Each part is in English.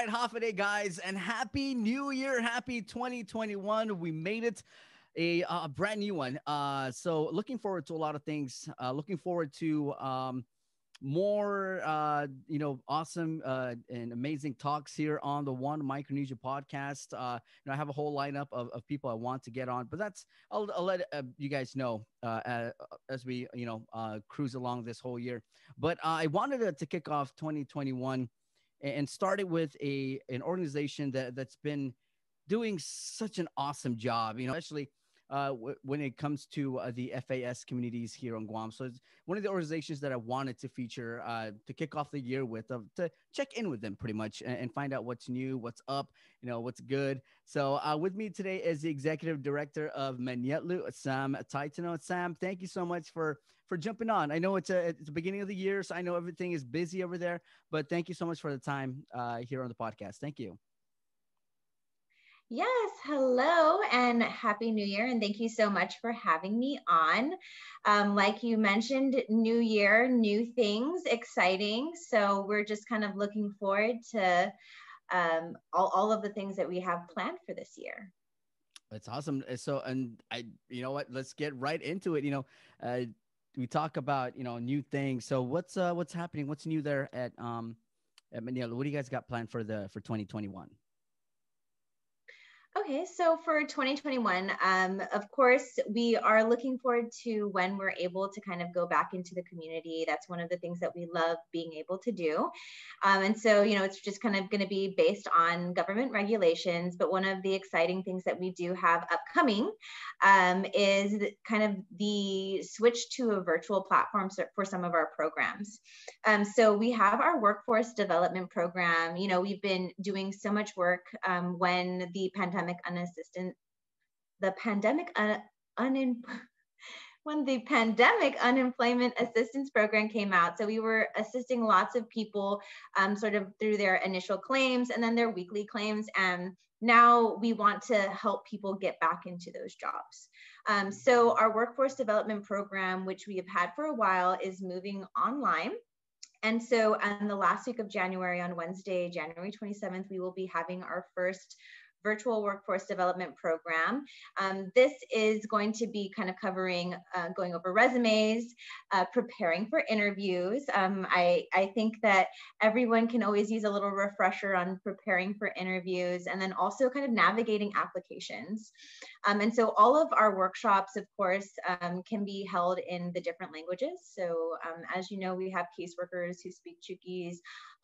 right, half a day, guys, and happy New Year, happy 2021. We made it a brand new one. So looking forward to a lot of things. Looking forward to more awesome and amazing talks here on the One Micronesia Podcast. I have a whole lineup of people I want to get on, but I'll let you guys know as we cruise along this whole year. But I wanted to kick off 2021 and start it with an organization that's been doing such an awesome job, especially when it comes to the FAS communities here on Guam. So it's one of the organizations that I wanted to feature to kick off the year with, to check in with them pretty much and find out what's new, what's up, what's good. So with me today is the executive director of Manelu, Sam Taitano. Sam, thank you so much for jumping on. I know it's the beginning of the year, so I know everything is busy over there, but thank you so much for the time here on the podcast. Thank you. Yes, hello and happy new year. And thank you so much for having me on. Like you mentioned, new year, new things, exciting. So we're just kind of looking forward to all of the things that we have planned for this year. That's awesome. So, and you know what, let's get right into it. We talk about, new things. So what's happening? What's new there at Manila? What do you guys got planned for 2021? Okay, so for 2021, of course, we are looking forward to when we're able to kind of go back into the community. That's one of the things that we love being able to do. And so, it's just kind of going to be based on government regulations. But one of the exciting things that we do have upcoming is kind of the switch to a virtual platform for some of our programs. So we have our workforce development program. We've been doing so much work when the pandemic unemployment assistance program came out. So we were assisting lots of people sort of through their initial claims and then their weekly claims. And now we want to help people get back into those jobs. So our workforce development program, which we have had for a while, is moving online. And so on the last week of January, on Wednesday, January 27th, we will be having our first virtual workforce development program. This is going to be kind of covering going over resumes, preparing for interviews. I think that everyone can always use a little refresher on preparing for interviews, and then also kind of navigating applications. And so all of our workshops, of course, can be held in the different languages. So as you know, we have caseworkers who speak Chuukese,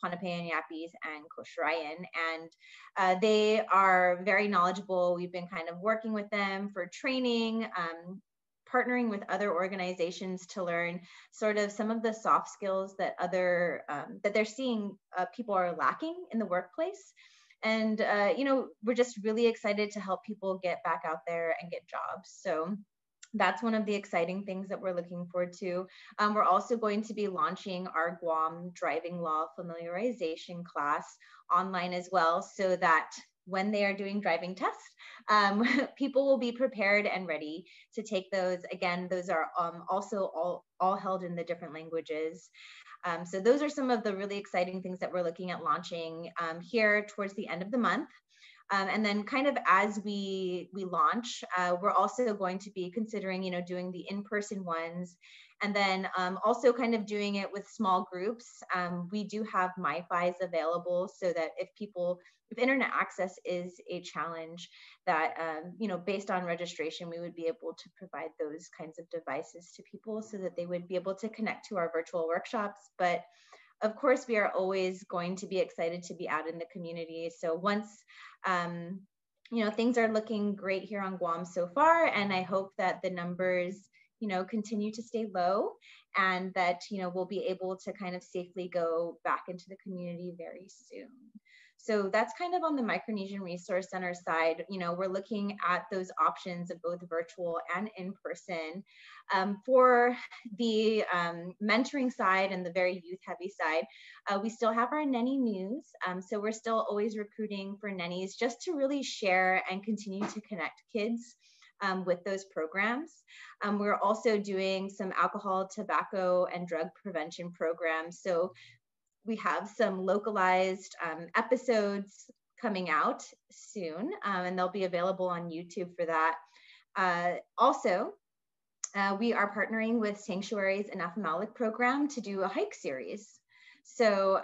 Pohnpeian, Yapese, and Kosrayan, and they are very knowledgeable. We've been kind of working with them for training, partnering with other organizations to learn sort of some of the soft skills that that they're seeing people are lacking in the workplace. And we're just really excited to help people get back out there and get jobs. So that's one of the exciting things that we're looking forward to. We're also going to be launching our Guam driving law familiarization class online as well, so that when they are doing driving tests, people will be prepared and ready to take those. Again, those are also all held in the different languages. So those are some of the really exciting things that we're looking at launching here towards the end of the month. And then kind of as we launch, we're also going to be considering, doing the in-person ones, and then also kind of doing it with small groups. We do have MiFis available so that if internet access is a challenge, that, based on registration, we would be able to provide those kinds of devices to people so that they would be able to connect to our virtual workshops. But of course, we are always going to be excited to be out in the community. So once, things are looking great here on Guam so far, and I hope that the numbers, continue to stay low, and that, we'll be able to kind of safely go back into the community very soon. So that's kind of on the Micronesian Resource Center side. We're looking at those options of both virtual and in person. For the mentoring side and the very youth heavy side, we still have our nanny news. So we're still always recruiting for nannies just to really share and continue to connect kids with those programs. We're also doing some alcohol, tobacco, and drug prevention programs. So we have some localized episodes coming out soon, and they'll be available on YouTube for that. Also, we are partnering with Sanctuary's Anathemalic program to do a hike series. So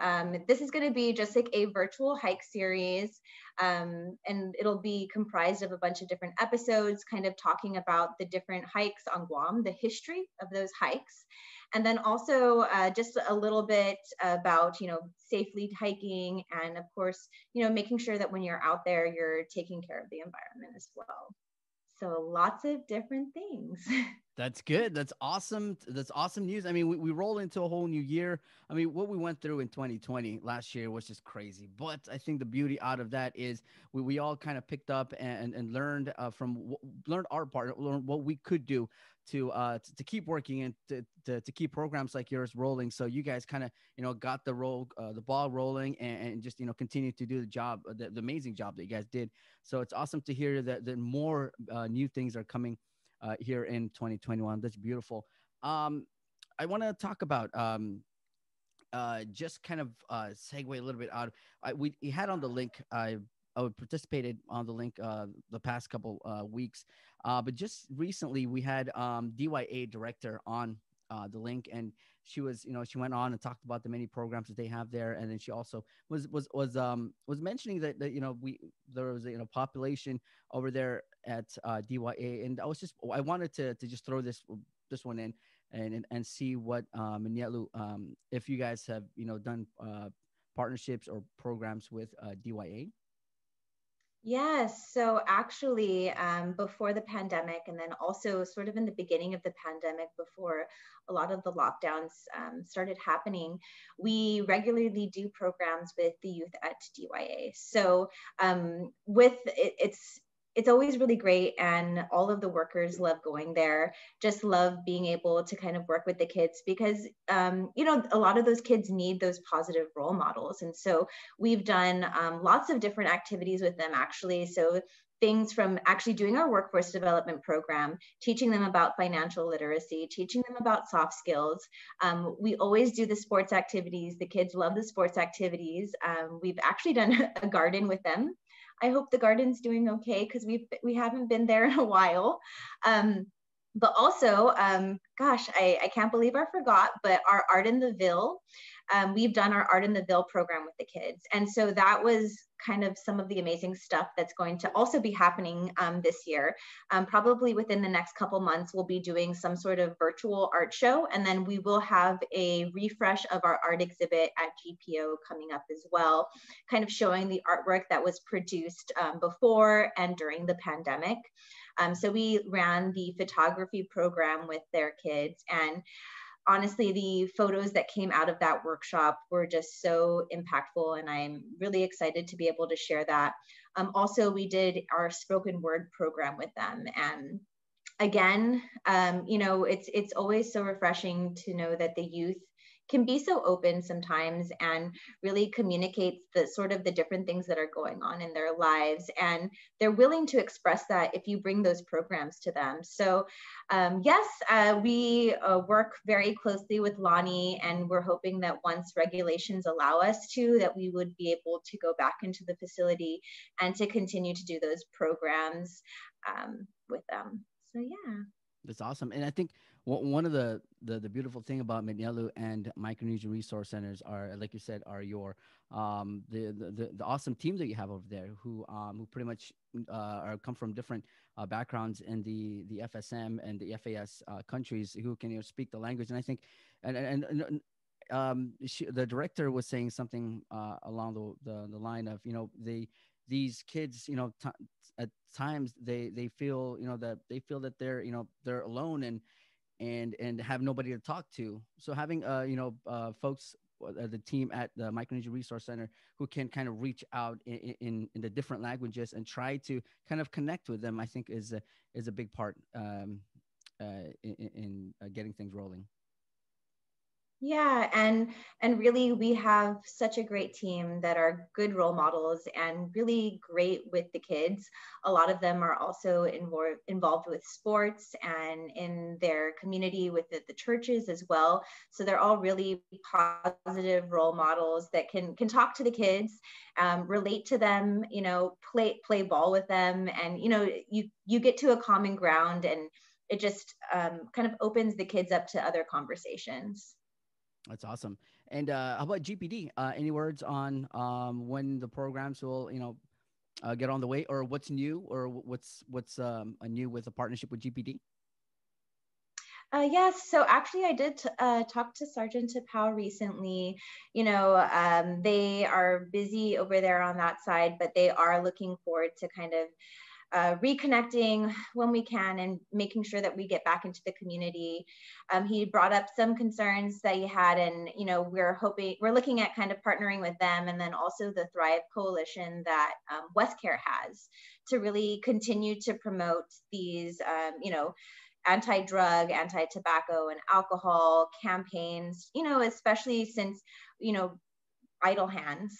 this is going to be just like a virtual hike series, and it'll be comprised of a bunch of different episodes, kind of talking about the different hikes on Guam, the history of those hikes, and then also just a little bit about, safely hiking, and of course, making sure that when you're out there, you're taking care of the environment as well. So lots of different things. That's good. That's awesome. That's awesome news. I mean, we roll into a whole new year. I mean, what we went through in 2020 last year was just crazy. But I think the beauty out of that is we all kind of picked up and learned learned our part, learned what we could do to keep working and to keep programs like yours rolling. So you guys kind of got the ball rolling and just continue to do the job, the amazing job that you guys did. So it's awesome to hear that more new things are coming here in 2021. That's beautiful. I want to talk about just kind of segue a little bit out. We had on the link. I participated on the link the past couple weeks, but just recently we had DYA director on the link, and she was she went on and talked about the many programs that they have there, and then she also was mentioning that there was a population over there at DYA, and I wanted to just throw this one in and see what Manelu, if you guys have done partnerships or programs with DYA. Yes. So actually, before the pandemic, and then also sort of in the beginning of the pandemic, before a lot of the lockdowns started happening, we regularly do programs with the youth at DYA. So with it, it's always really great, and all of the workers love going there, just love being able to kind of work with the kids, because a lot of those kids need those positive role models. And so we've done lots of different activities with them, actually. So things from actually doing our workforce development program, teaching them about financial literacy, teaching them about soft skills. We always do the sports activities. The kids love the sports activities. We've actually done a garden with them. I hope the garden's doing okay, because we haven't been there in a while. But also, gosh, I can't believe I forgot, but our Art in the Ville, we've done our Art in the Ville program with the kids. And so that was kind of some of the amazing stuff that's going to also be happening this year. Probably within the next couple months, we'll be doing some sort of virtual art show, and then we will have a refresh of our art exhibit at GPO coming up as well, kind of showing the artwork that was produced before and during the pandemic. So we ran the photography program with their kids, and honestly, the photos that came out of that workshop were just so impactful, and I'm really excited to be able to share that. Also, we did our spoken word program with them, and again, it's always so refreshing to know that the youth can be so open sometimes and really communicates the sort of the different things that are going on in their lives, and they're willing to express that if you bring those programs to them. So yes, we work very closely with Lonnie, and we're hoping that once regulations allow us to, that we would be able to go back into the facility and to continue to do those programs with them. So yeah. That's awesome. And I think one of the beautiful thing about Manelu and Micronesian Resource Centers are, like you said, are your the awesome team that you have over there who pretty much come from different backgrounds in the FSM and the FAS countries, who can speak the language. And I think the director was saying something along the line of these kids at times they feel that they're alone and have nobody to talk to. So having folks, the team at the Micronesia Resource Center, who can kind of reach out in the different languages and try to kind of connect with them, I think is a big part in getting things rolling. Yeah, and really we have such a great team that are good role models and really great with the kids. A lot of them are also involved with sports and in their community with the churches as well. So they're all really positive role models that can talk to the kids, relate to them, play ball with them, and you get to a common ground, and it just kind of opens the kids up to other conversations. That's awesome. And how about GPD? Any words on when the programs will, get on the way, or what's new, or what's new with a partnership with GPD? Yes, so actually, I did talk to Sergeant Tapau recently. They are busy over there on that side, but they are looking forward to kind of reconnecting when we can and making sure that we get back into the community. He brought up some concerns that he had, and we're looking at kind of partnering with them, and then also the Thrive Coalition that WestCare has to really continue to promote these, anti-drug, anti-tobacco, and alcohol campaigns. Especially since you know idle hands,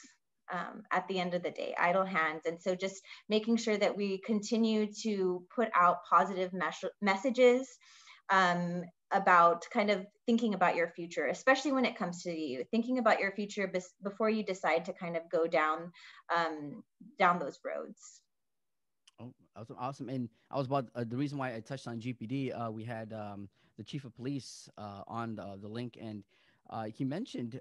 at the end of the day, idle hands. And so just making sure that we continue to put out positive messages, about kind of thinking about your future, especially when it comes to you, thinking about your future before you decide to kind of go down those roads. Oh, awesome, awesome. And I was about the reason why I touched on GPD. We had the chief of police on the link, and he mentioned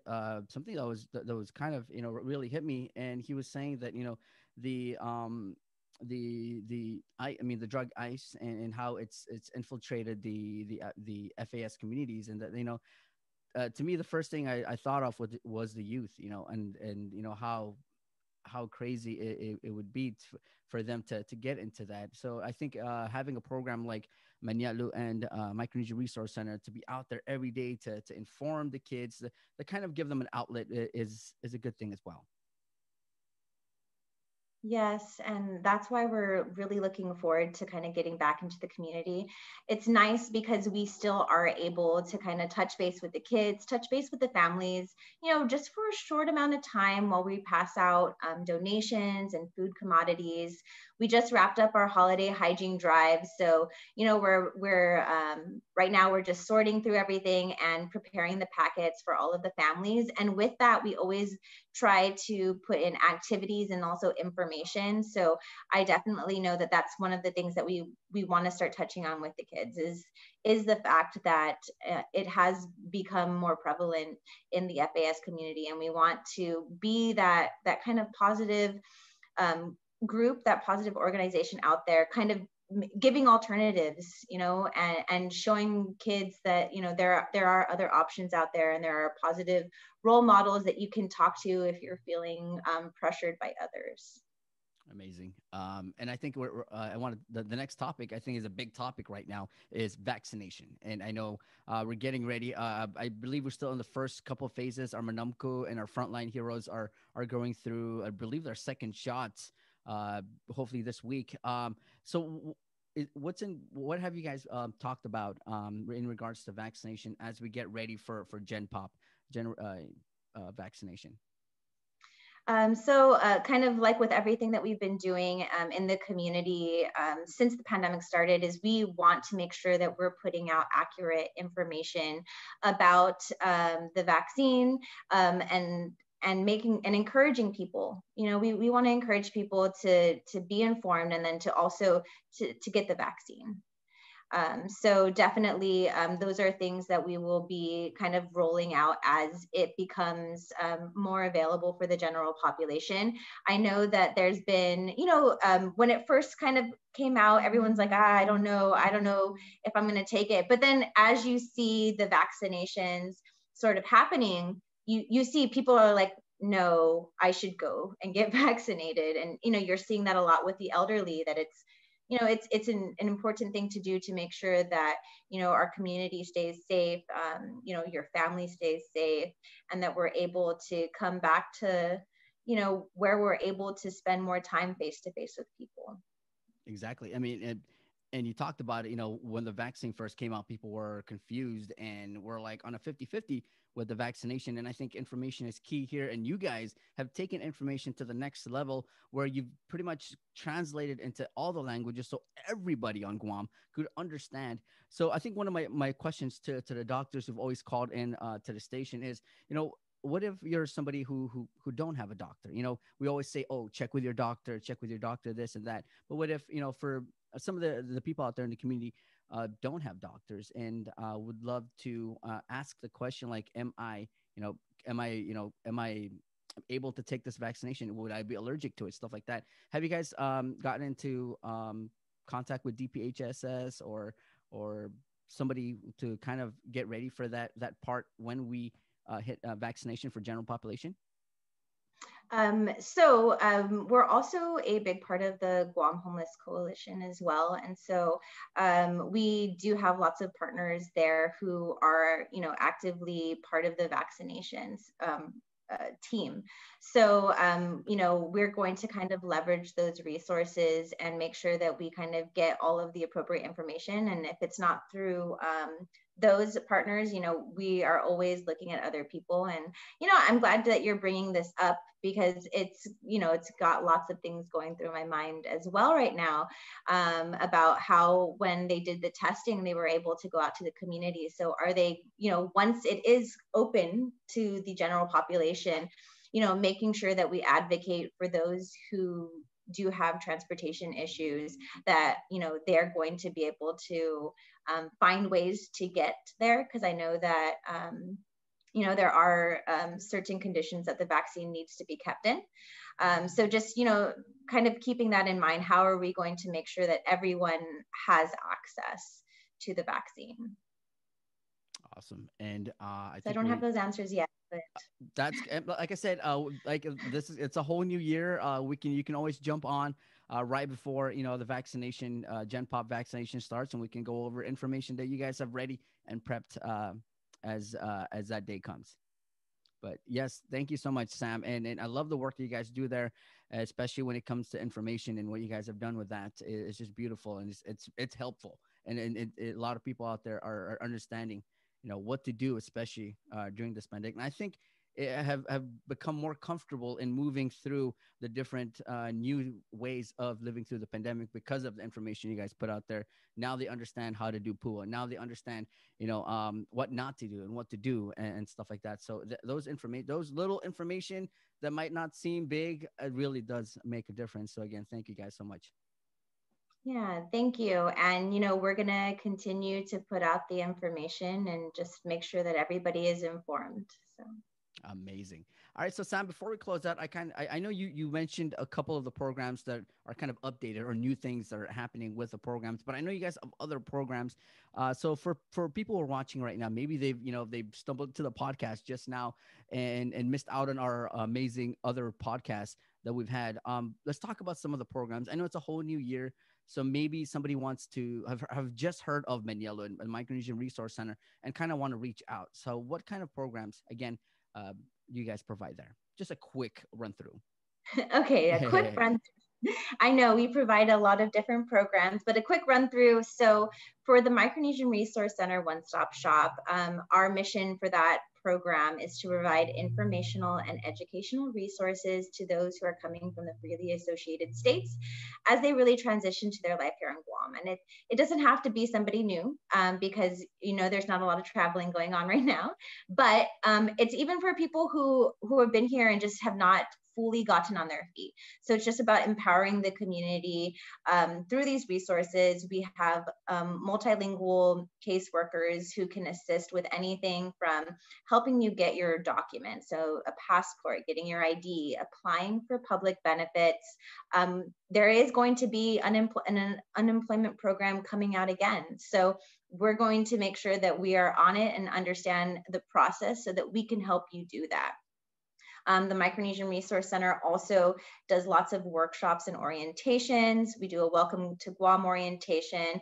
something that was kind of really hit me. And he was saying that the I mean the drug ice, and how it's infiltrated the FAS communities, and that to me the first thing I thought of was the youth, and how crazy it would be for them to get into that. So I think having a program like Manelu and Micronesia Resource Center to be out there every day to inform the kids, to kind of give them an outlet is a good thing as well. Yes, and that's why we're really looking forward to kind of getting back into the community. It's nice because we still are able to kind of touch base with the kids, touch base with the families, just for a short amount of time while we pass out donations and food commodities. We just wrapped up our holiday hygiene drive, so we're right now we're just sorting through everything and preparing the packets for all of the families. And with that, we always try to put in activities and also information. So I definitely know that that's one of the things that we want to start touching on with the kids is the fact that it has become more prevalent in the FAS community, and we want to be that kind of positive group, that positive organization out there, kind of giving alternatives, and showing kids that there are other options out there, and there are positive role models that you can talk to if you're feeling pressured by others. Amazing. And I think I wanted the next topic, I think, is a big topic right now, is vaccination. And I know we're getting ready. I believe we're still in the first couple of phases. Our Manamko and our frontline heroes are going through, I believe, their second shots, hopefully this week. So what have you guys talked about in regards to vaccination as we get ready for vaccination? So kind of like with everything that we've been doing in the community since the pandemic started, is we want to make sure that we're putting out accurate information about the vaccine, and making and encouraging people. We want to encourage people to be informed, and then to also to get the vaccine. So definitely, those are things that we will be kind of rolling out as it becomes more available for the general population. I know that there's been, when it first kind of came out, everyone's like, I don't know if I'm going to take it. But then as you see the vaccinations sort of happening, you see people are like, no, I should go and get vaccinated. And, you're seeing that a lot with the elderly, that it's an important thing to do to make sure that our community stays safe, your family stays safe, and that we're able to come back to where we're able to spend more time face to face with people. Exactly. I mean, And you talked about it, when the vaccine first came out, people were confused and were like on a 50-50 with the vaccination. And I think information is key here. And you guys have taken information to the next level where you've pretty much translated into all the languages so everybody on Guam could understand. So I think one of my questions to the doctors who've always called in to the station is, what if you're somebody who don't have a doctor? We always say, oh, check with your doctor, this and that. But what if, for some of the people out there in the community don't have doctors and would love to ask the question like, am I able to take this vaccination? Would I be allergic to it? Stuff like that. Have you guys gotten into contact with DPHSS or somebody to kind of get ready for that part when we hit vaccination for general population? We're also a big part of the Guam Homeless Coalition as well. And so we do have lots of partners there who are, actively part of the vaccinations team. So, we're going to kind of leverage those resources and make sure that we kind of get all of the appropriate information. And if it's not through those partners, we are always looking at other people. And, I'm glad that you're bringing this up because it's got lots of things going through my mind as well right now about how when they did the testing, they were able to go out to the community. So are they, once it is open to the general population, making sure that we advocate for those who do have transportation issues, that they're going to be able to find ways to get there, because I know that there are certain conditions that the vaccine needs to be kept in. So just kind of keeping that in mind, how are we going to make sure that everyone has access to the vaccine? Awesome. And I don't have those answers yet, but that's like I said, it's a whole new year. You can always jump on right before the vaccination, Gen Pop vaccination starts, and we can go over information that you guys have ready and prepped as that day comes. But yes, thank you so much, Sam, and I love the work that you guys do there, especially when it comes to information and what you guys have done with that. It's just beautiful, and it's helpful, and a lot of people out there are understanding what to do, especially during this pandemic. And I think have become more comfortable in moving through the different new ways of living through the pandemic because of the information you guys put out there. Now they understand how to do PUA. Now they understand, what not to do and what to do and stuff like that. So those little information that might not seem big, it really does make a difference. So again, thank you guys so much. Yeah, thank you. And, we're going to continue to put out the information and just make sure that everybody is informed. So amazing. All right. So Sam, before we close out, I know you mentioned a couple of the programs that are kind of updated or new things that are happening with the programs, but I know you guys have other programs. So for people who are watching right now, maybe they've stumbled to the podcast just now and missed out on our amazing other podcasts that we've had. Let's talk about some of the programs. I know it's a whole new year. So maybe somebody wants to have just heard of Manelu and Micronesian Resource Center and kind of want to reach out. So what kind of programs, again, you guys provide there? Just a quick run through. Okay, a quick run through. I know we provide a lot of different programs, but a quick run through. So for the Micronesian Resource Center One-Stop Shop, our mission for that program is to provide informational and educational resources to those who are coming from the freely associated states as they really transition to their life here in Guam. And it doesn't have to be somebody new because, there's not a lot of traveling going on right now, but it's even for people who have been here and just have not fully gotten on their feet. So it's just about empowering the community through these resources. We have multilingual caseworkers who can assist with anything from helping you get your documents, so a passport, getting your ID, applying for public benefits. There is going to be an unemployment program coming out again. So we're going to make sure that we are on it and understand the process so that we can help you do that. The Micronesian Resource Center also does lots of workshops and orientations. We do a welcome to Guam orientation.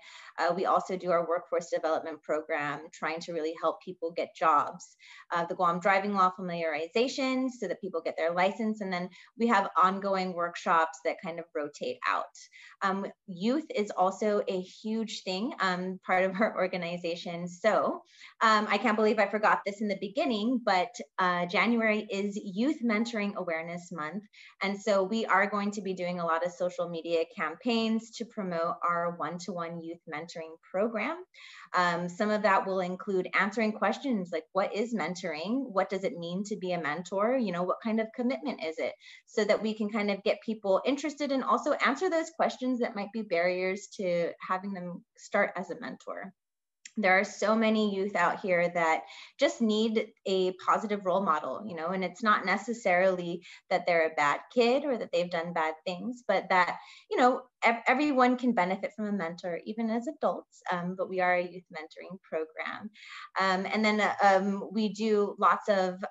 We also do our workforce development program, trying to really help people get jobs. The Guam driving law familiarization so that people get their license. And then we have ongoing workshops that kind of rotate out. Youth is also a huge thing, part of our organization. So I can't believe I forgot this in the beginning, but January is Youth Mentoring Awareness Month. And so we are going to be doing a lot of social media campaigns to promote our one-to-one youth mentoring program. Some of that will include answering questions like, what is mentoring? What does it mean to be a mentor? You know, what kind of commitment is it? So that we can kind of get people interested and also answer those questions that might be barriers to having them start as a mentor. There are so many youth out here that just need a positive role model, you know, and it's not necessarily that they're a bad kid or that they've done bad things, but that, you know, everyone can benefit from a mentor, even as adults, but we are a youth mentoring program. And then we do lots of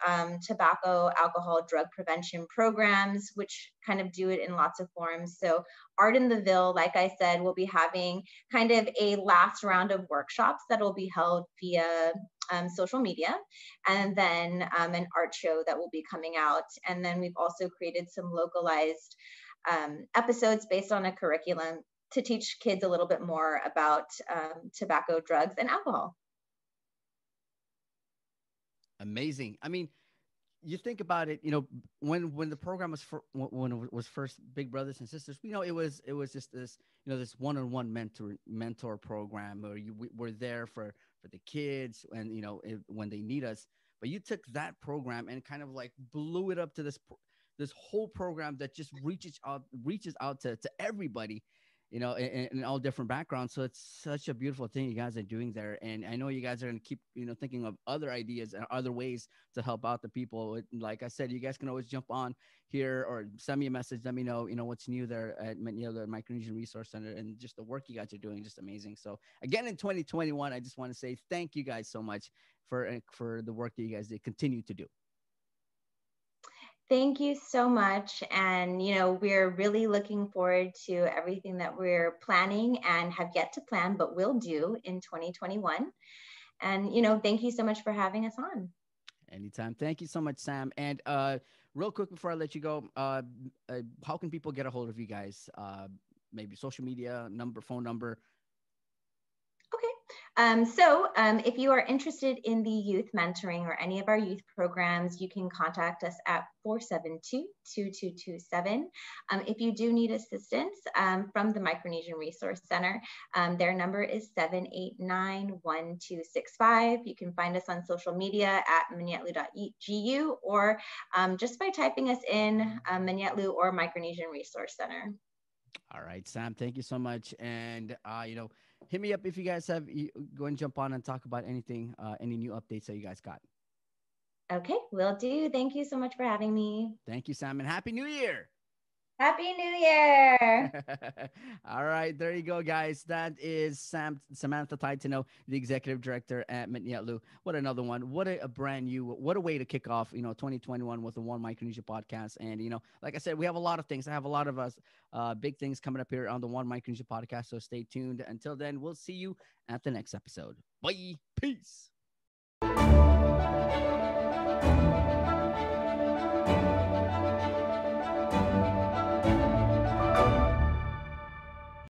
tobacco, alcohol, drug prevention programs, which kind of do it in lots of forms. So Art in the Ville, like I said, we'll be having kind of a last round of workshops that will be held via social media, and then an art show that will be coming out. And then we've also created some localized episodes based on a curriculum to teach kids a little bit more about tobacco, drugs, and alcohol. Amazing. I mean, you think about it, you know, when the program was when it was first Big Brothers and Sisters, you know, it was just this, you know, this one-on-one mentor program where we're there for the kids, and you know, when they need us. But you took that program and kind of like blew it up to this whole program that just reaches out to everybody, you know, in all different backgrounds. So it's such a beautiful thing you guys are doing there. And I know you guys are going to keep, you know, thinking of other ideas and other ways to help out the people. Like I said, you guys can always jump on here or send me a message. Let me know, you know, what's new there at, you know, the Micronesian Resource Center, and just the work you guys are doing, just amazing. So again, in 2021, I just want to say thank you guys so much for the work that you guys continue to do. Thank you so much. And, you know, we're really looking forward to everything that we're planning and have yet to plan, but will do in 2021. And, you know, thank you so much for having us on. Anytime. Thank you so much, Sam. And real quick before I let you go, how can people get a hold of you guys? Maybe social media, phone number. Okay. If you are interested in the youth mentoring or any of our youth programs, you can contact us at 472-2227. If you do need assistance from the Micronesian Resource Center, their number is 789-1265. You can find us on social media at manetlu.gu, or just by typing us in Manetlu or Micronesian Resource Center. All right, Sam, thank you so much. And, you know, hit me up if you guys go and jump on and talk about anything, any new updates that you guys got. Okay, will do. Thank you so much for having me. Thank you, Sam, and Happy New Year. Happy New Year. All right, there you go, guys. That is Samantha Taitano, the executive director at Manelu. What another one. What a brand new, what a way to kick off, you know, 2021 with the One Micronesia Podcast. And, you know, like I said, we have a lot of things. I have a lot of us big things coming up here on the One Micronesia Podcast. So stay tuned. Until then, we'll see you at the next episode. Bye. Peace.